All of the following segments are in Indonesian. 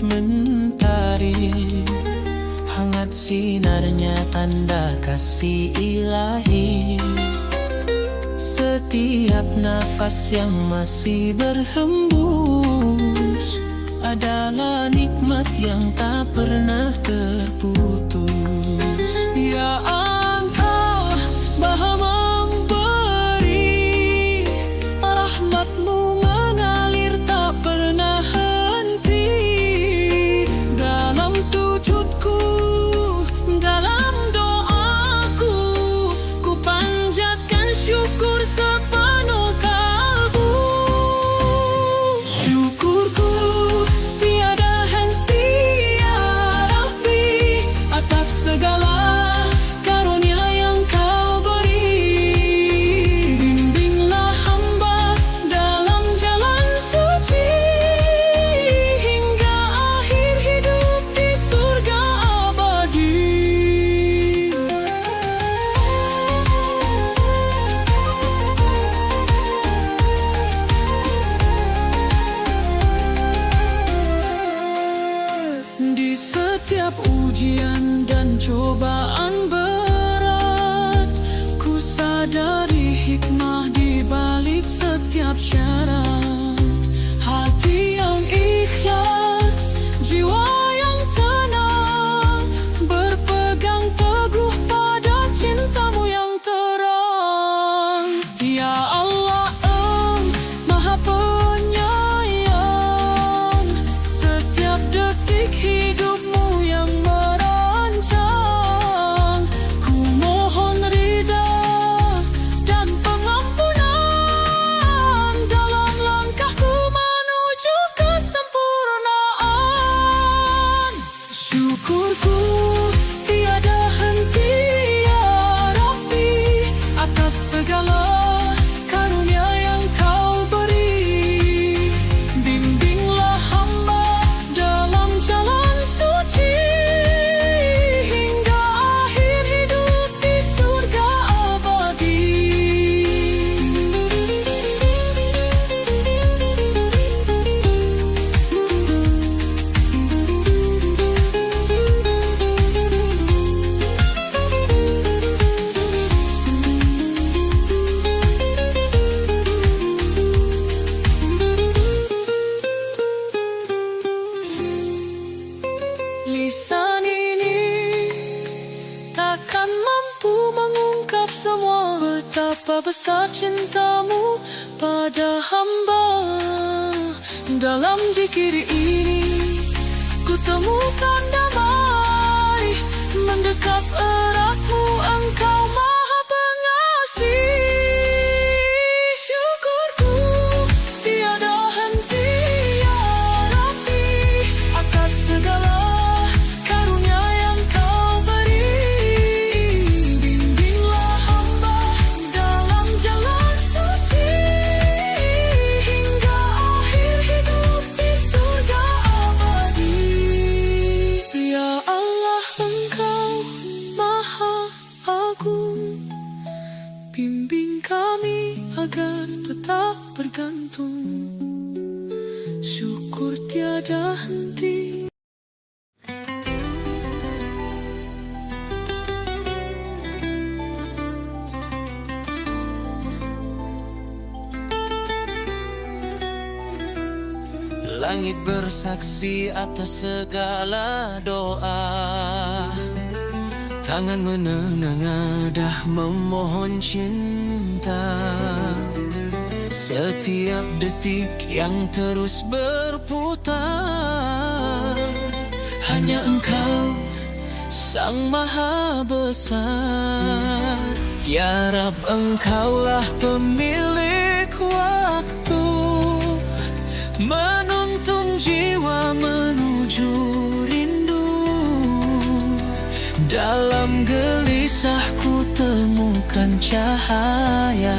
mentari, hangat sinarnya tanda kasih ilahi. Setiap nafas yang masih berhembus adalah nikmat yang tak pernah terputus. Ya Engkau Maha memberi, rahmat-Mu mengalir tak pernah henti. Dalam sujudku, dalam doaku, ku panjatkan syukur sepenuh kalbu. Syukurku tiada henti ya Rabbi, atas segala karunia yang Kau beri. Bimbinglah hamba dalam jalan suci, hingga akhir hidup di surga abadi. Di setiap ujian dan cobaan berat, ku sadari hikmah di balik setiap syarat. Hati yang ikhlas, jiwa yang tenang, berpegang teguh pada cinta-Mu yang terang. Ya Allah, Maha Penyayang, setiap detik hidup-Mu yang merancang. Ku mohon ridha dan pengampunan dalam langkahku menuju kesempurnaan. Syukurku tiada henti ya Rabbi, atas segala karunia yang Kau beri. Bimbinglah hamba dalam jalan suci, hingga akhir hidup di surga abadi. Lisan ini takkan mampu mengungkap semua betapa besar cinta-Mu pada hamba. Dalam zikir ini ku temukan damai, mendekat erat-Mu Engkau Maha Pengasih. Syukurku tiada henti ya Rabbi, atas segala karunia yang Kau beri. Bimbinglah hamba dalam jalan suci, hingga akhir hidup di surga abadi. Ya Allah, Engkau Maha Agung, bimbing kami agar tetap bergantung. Syukur tiada henti. Langit bersaksi atas segala doa, tangan menenang adah memohon cinta. Setiap detik yang terus berputar, hanya Engkau Sang Maha Besar. Ya Rab, Engkaulah pemilik waktu, menuntun jiwa menuju rindu. Dalam gelisahku temukan cahaya,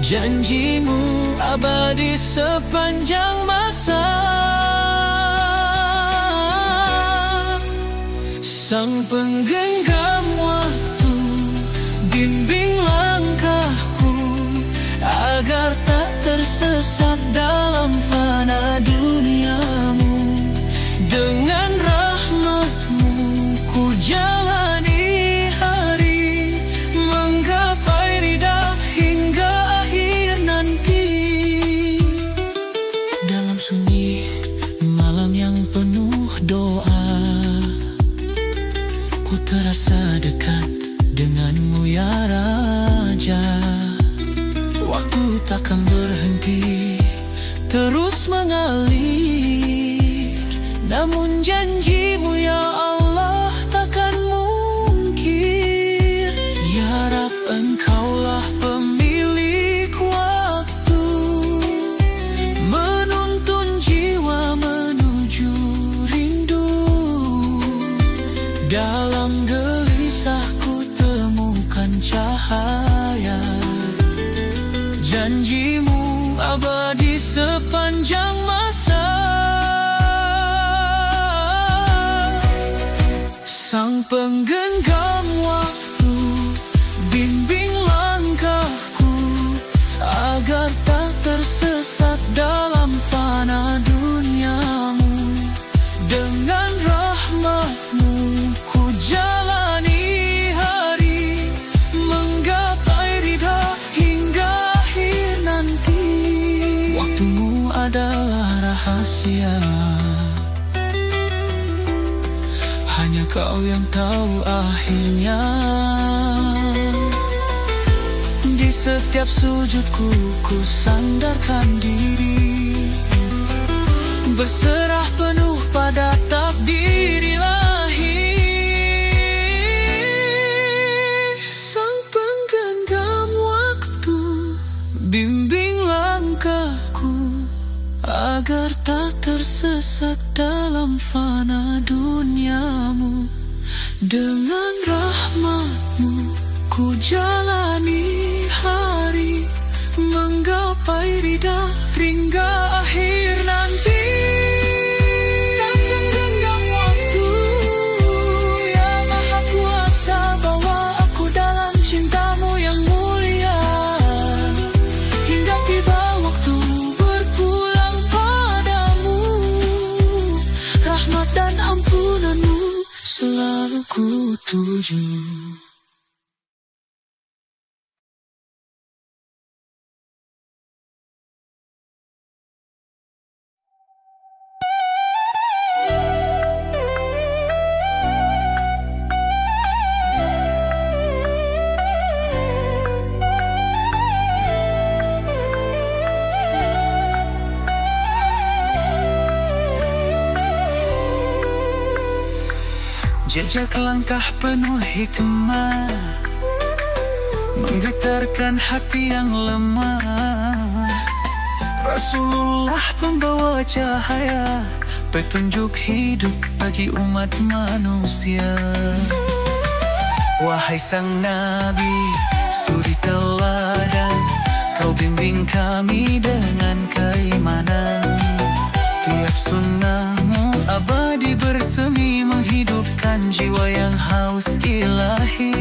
janji-Mu abadi sepanjang masa. Sang penggenggam waktu, bimbing langkahku agar tak tersesat dalam fana duniamu. yang penuh doa. Ku terasa dekat denganmu ya Raja. Waktu takkan berhenti, terus mengalir. Namun janjimu ya Allah takkan mungkir. Ya Rab, Engkaulah pemilik waktu, menuntun jiwa menuju rindu. Dalam gelisahku temukan cahaya, janjimu abadi sepanjang masa. Sang penggenggam waktu, bimbing langkahku agar tak tersesat dalam fana duniamu. Dengan rahmatmu ku jalani hari, menggapai ridha hingga akhir nanti. Waktumu adalah rahasia, hanya Kau yang tahu akhirnya. Di setiap sujudku ku sandarkan diri, berserah penuh pada takdir ilahi. Sang penggenggam waktu, bimbing langkahku agar tak tersesat dalam fana duniamu. Dengan rahmatmu ku jalani hari, menggapai ridha hingga akhir nanti. Dan segenggam waktu, ya Maha Kuasa, bawa aku dalam cintamu yang mulia. Hingga tiba waktu berpulang padamu, rahmat dan ampunanmu selalu ku tuju. Jejak langkah penuh hikmah, menggetarkan hati yang lemah. Rasulullah pembawa cahaya, petunjuk hidup bagi umat manusia. Wahai sang Nabi, suri teladan, Kau bimbing kami dengan keimanan. Tiap sunnahmu abadi bersemi, menghidupkan jiwa yang haus ilahi.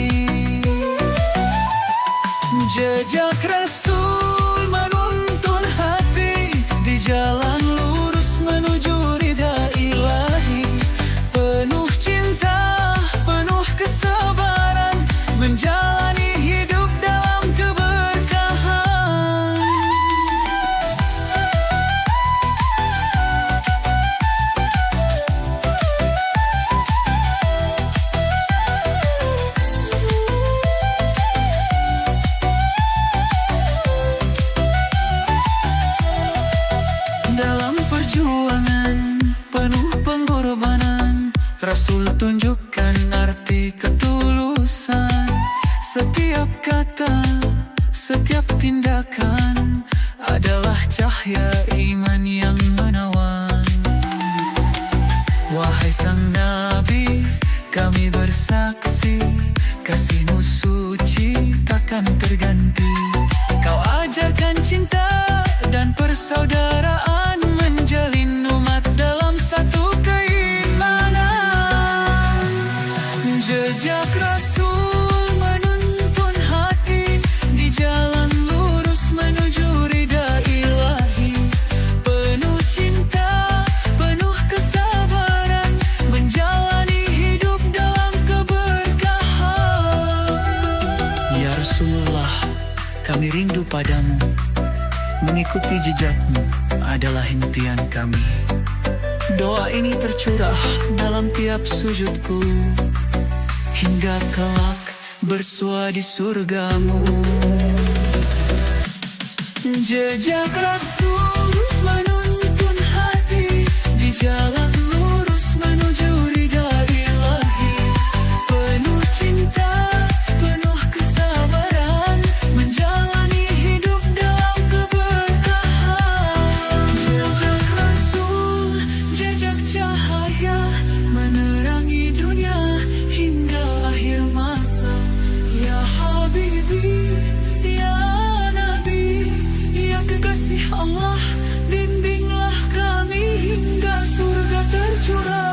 Jejak Rasul menuntun hati di jalan lurus menuju ridha ilahi. Penuh cinta, penuh kesabaran, menjalani hidup dalam keberkahan. Dalam perjuangan penuh pengorbanan, Rasul tunjukkan arti ketulusan. Setiap kata, setiap tindakan adalah cahaya iman yang menawan. Wahai sang Nabi, kami bersaksi, kasih-Mu suci takkan terganti. Kau ajarkan cinta dan persaudaraan, menjalin umat dalam satu keimanan. Jejak Rasul menuntun hati di jalan lurus menuju ridha ilahi. Penuh cinta, penuh kesabaran, menjalani hidup dalam keberkahan. Ya Rasulullah, kami rindu padamu, mengikuti jejak-Mu adalah impian kami. Doa ini tercurah dalam tiap sujudku, hingga kelak bersua di surgamu. Jejak Rasul menuntun hati di jalan lurus menuju ridha Ilahi. Penuh cinta, penuh kesabaran, menjalani hidup dalam keberkahan. Jejak Rasul, jejak cahaya, menerangi dunia hingga akhir masa. Ya Habibi, ya Nabi, ya kekasih Allah, bimbinglah kami hingga surga tercurah.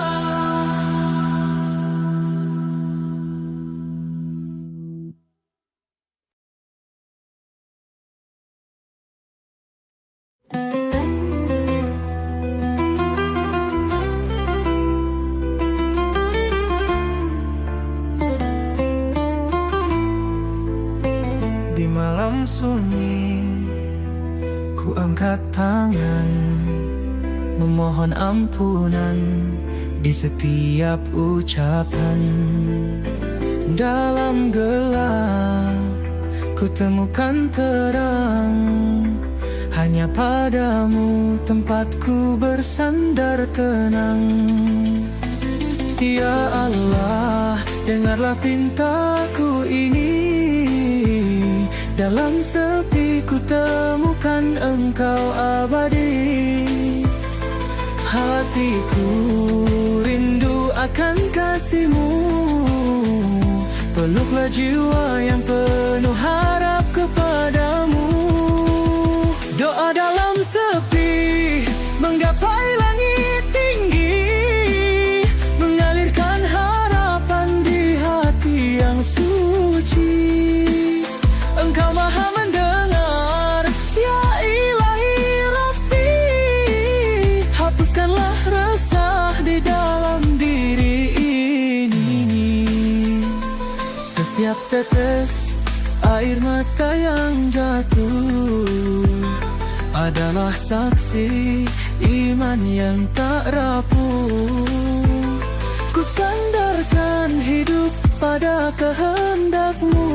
Di malam sunyi, ku angkat tangan, memohon ampunan di setiap ucapan. Dalam gelap, ku temukan terang, hanya padamu tempatku bersandar tenang. Ya Allah, dengarlah pintaku ini. Dalam sepi ku temukan Engkau abadi. Hatiku rindu akan kasih-Mu. Peluklah jiwa yang penuh harap kepadamu. Doa dalam sepi menggapai langit tinggi, mengalirkan harapan di hati yang suci. Engkau maha mendengar, ya Ilahi Rabbi. Hapuskanlah resah di dalam diri ini. Setiap tetes air mata yang jatuh adalah saksi iman yang tak rapuh. Ku sandarkan hidup pada kehendak-Mu,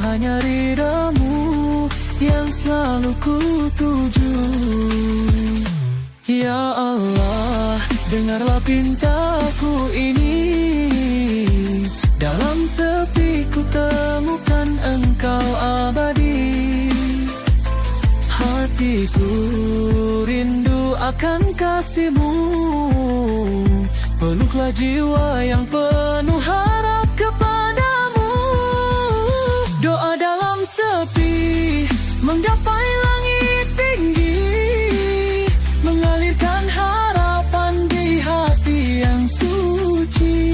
hanya ridha-Mu yang selalu ku tuju. Ya Allah, dengarlah pintaku ini. Dalam sepi ku temukan Engkau abadi. Hatiku rindu akan kasih-Mu. Peluklah jiwa yang penuh harap kepadamu. Doa dalam sepi menggapai langit tinggi, mengalirkan harapan di hati yang suci.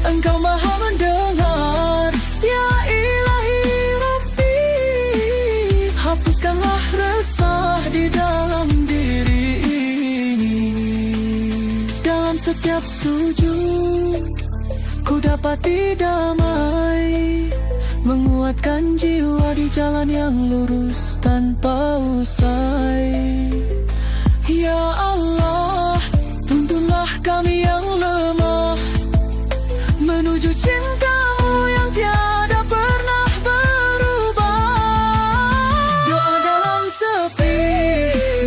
Engkau maha mendengar, ya Ilahi Rabbi. Hapuskanlah resah di dalam diri ini. Dalam setiap sujud ku dapati damai, menguatkan jiwa di jalan yang lurus tanpa usai. Ya Allah, tuntunlah kami yang lemah menuju cinta-Mu yang tiada pernah berubah. Doa dalam sepi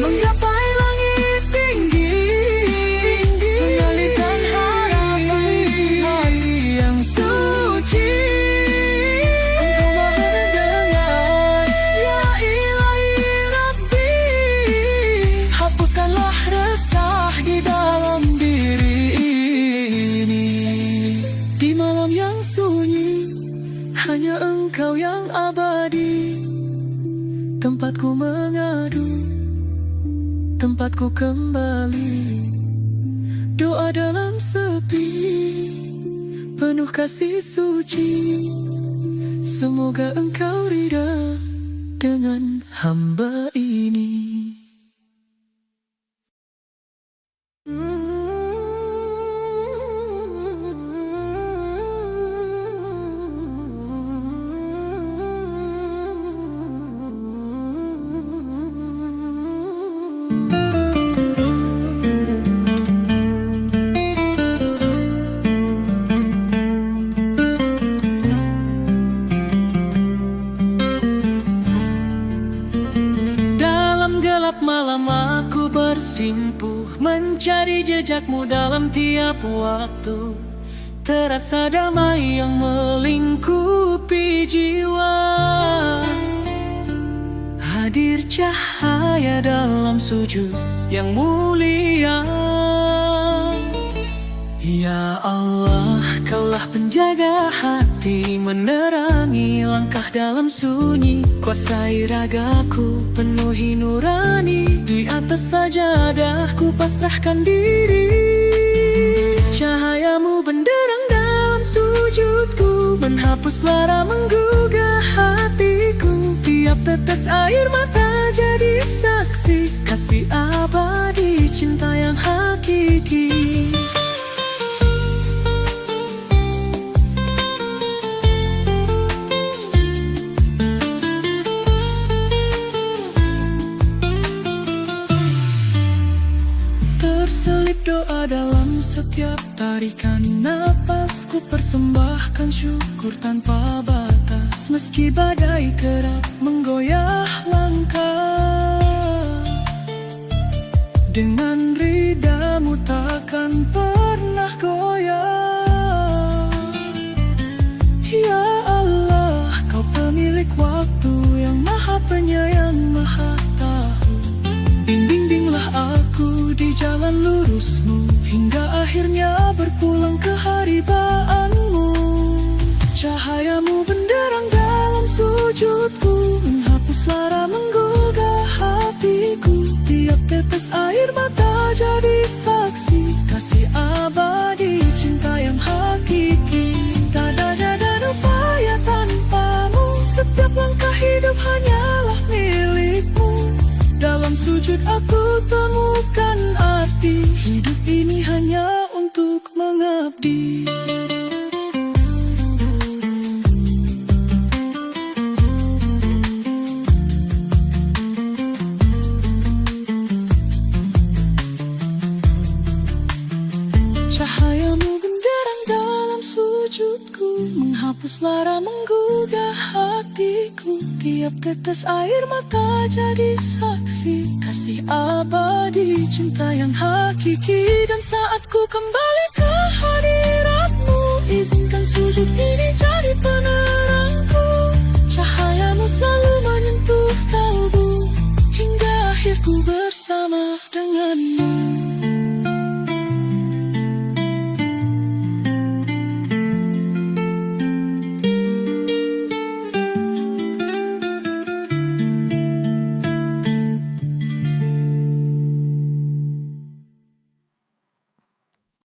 menggapai langit tinggi, mengalirkan harapan di hati yang suci. Engkau maha mendengar, ya Ilahi Rabbi. Hapuskanlah resah di dalam diri ini. Di malam yang sunyi, hanya Engkau yang abadi. Tempatku mengadu, tempatku kembali. Doa dalam sepi, penuh kasih suci. Semoga Engkau ridha dengan hamba ini. mencari jejakmu dalam tiap waktu. Terasa damai yang melingkupi jiwa. Hadir cahaya dalam sujud yang mulia. Ya Allah, Kaulah penjaga hati, menerangi langkah dalam sunyi. Kuasai ragaku, penuhi nurani. Di atas sajadah ku pasrahkan diri. Cahayamu benderang dalam sujudku, menghapus lara menggugah hatiku. Tiap tetes air mata jadi saksi kasih abadi, cinta yang hakiki. Terselip doa dalam setiap tarikan napas. Ku persembahkan syukur tanpa batas. Meski badai kerap menggoyah langkah, dengan ridamu takkan pernah goyah. Ya Allah, Kau pemilik waktu yang maha penyayang, maha tahu. Bimbing-bimbinglah aku di jalan lurusmu, hingga akhirnya berpulang ke haribaanmu. Cahayamu benderang dalam sujudku, menghapus lara menggugah hatiku. Tiap tetes air mata jadi saksi kasih abadi, cinta yang hakiki. Tak ada upaya tanpamu, setiap langkah hidup hanyalah milikmu. Dalam sujud aku temukan arti, hidup ini hanya untuk mengabdi. Cahayamu benderang dalam sujudku, menghapus lara menggugah hatiku. Tiap tetes air mata jadi saksi kasih abadi, cinta yang hakiki. Dan saat ku kembali ke hadiratmu, izinkan sujud ini jadi